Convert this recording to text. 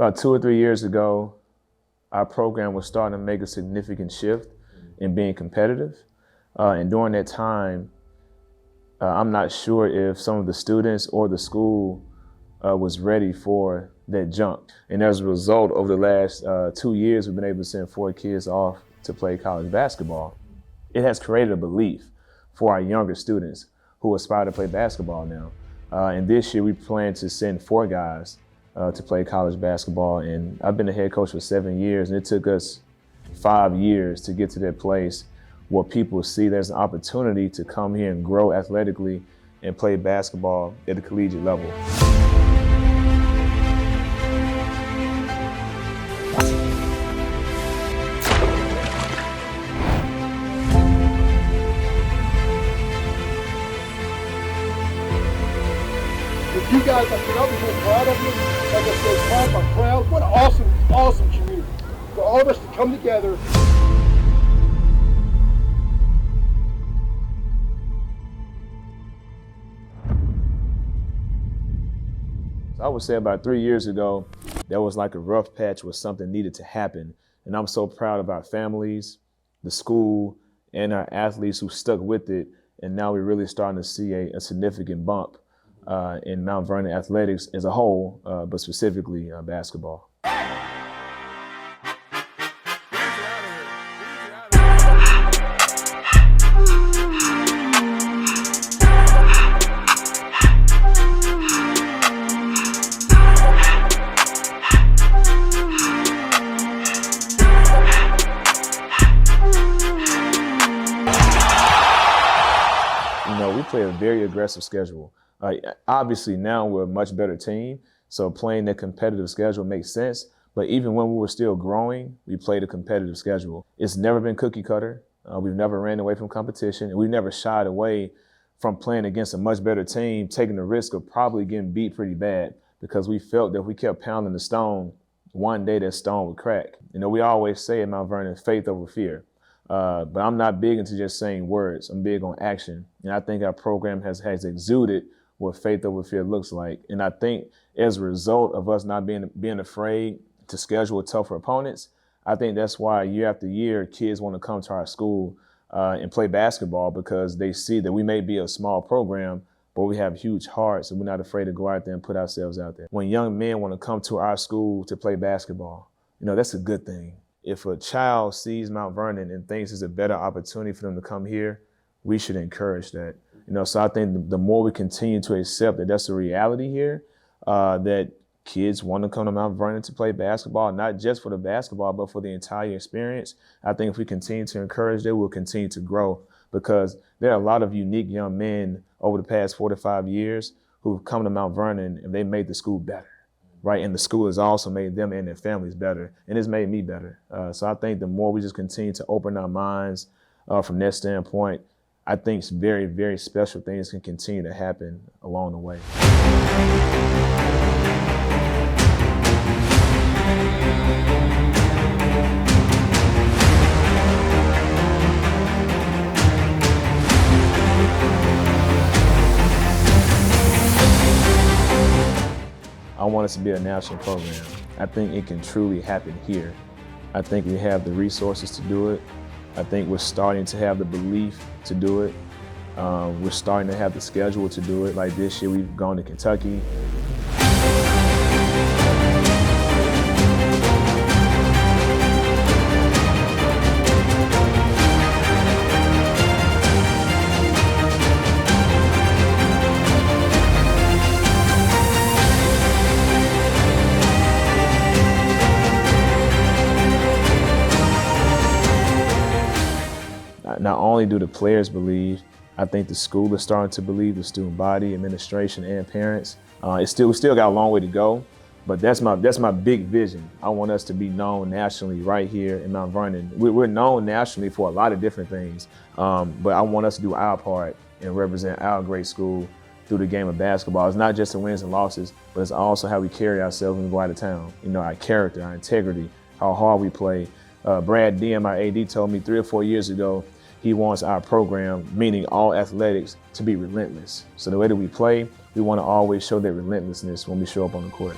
About 2 or 3 years ago, our program was starting to make a significant shift in being competitive. And during that time, I'm not sure if some of the students or the school was ready for that jump. And as a result, over the last 2 years, we've been able to send 4 kids off to play college basketball. It has created a belief for our younger students who aspire to play basketball now. And this year, we plan to send 4 guys to play college basketball. And I've been the head coach for 7 years, and it took us 5 years to get to that place where people see there's an opportunity to come here and grow athletically and play basketball at the collegiate level. You guys, I'm so proud of you. Like I said, I'm proud. What an awesome community. For all of us to come together. I would say about 3 years ago, there was like a rough patch where something needed to happen. And I'm so proud of our families, the school, and our athletes who stuck with it. And now we're really starting to see a significant bump in Mount Vernon athletics as a whole, but specifically basketball. We play a very aggressive schedule. Obviously now we're a much better team, so playing that competitive schedule makes sense. But even when we were still growing, we played a competitive schedule. It's never been cookie cutter. We've never ran away from competition, and we've never shied away from playing against a much better team, taking the risk of probably getting beat pretty bad, because we felt that if we kept pounding the stone, one day that stone would crack. We always say at Mount Vernon, faith over fear. But I'm not big into just saying words. I'm big on action. And I think our program has exuded what faith over fear looks like. And I think as a result of us not being afraid to schedule tougher opponents, I think that's why year after year, kids want to come to our school and play basketball, because they see that we may be a small program, but we have huge hearts and we're not afraid to go out there and put ourselves out there. When young men want to come to our school to play basketball, that's a good thing. If a child sees Mount Vernon and thinks it's a better opportunity for them to come here, we should encourage that. So I think the more we continue to accept that that's the reality here, that kids want to come to Mount Vernon to play basketball, not just for the basketball, but for the entire experience. I think if we continue to encourage that, we'll continue to grow, because there are a lot of unique young men over the past 4 to 5 years who've come to Mount Vernon and they made the school better. Right, and the school has also made them and their families better, and it's made me better. So I think the more we just continue to open our minds from that standpoint, I think very, very special things can continue to happen along the way. I want us to be a national program. I think it can truly happen here. I think we have the resources to do it. I think we're starting to have the belief to do it. We're starting to have the schedule to do it. Like this year, we've gone to Kentucky. Not only do the players believe, I think the school is starting to believe, the student body, administration, and parents. We still got a long way to go, but that's my big vision. I want us to be known nationally right here in Mount Vernon. We're known nationally for a lot of different things, but I want us to do our part and represent our great school through the game of basketball. It's not just the wins and losses, but it's also how we carry ourselves when we go out of town. Our character, our integrity, how hard we play. Brad Diem, our AD, told me 3 or 4 years ago, he wants our program, meaning all athletics, to be relentless. So the way that we play, we want to always show that relentlessness when we show up on the court.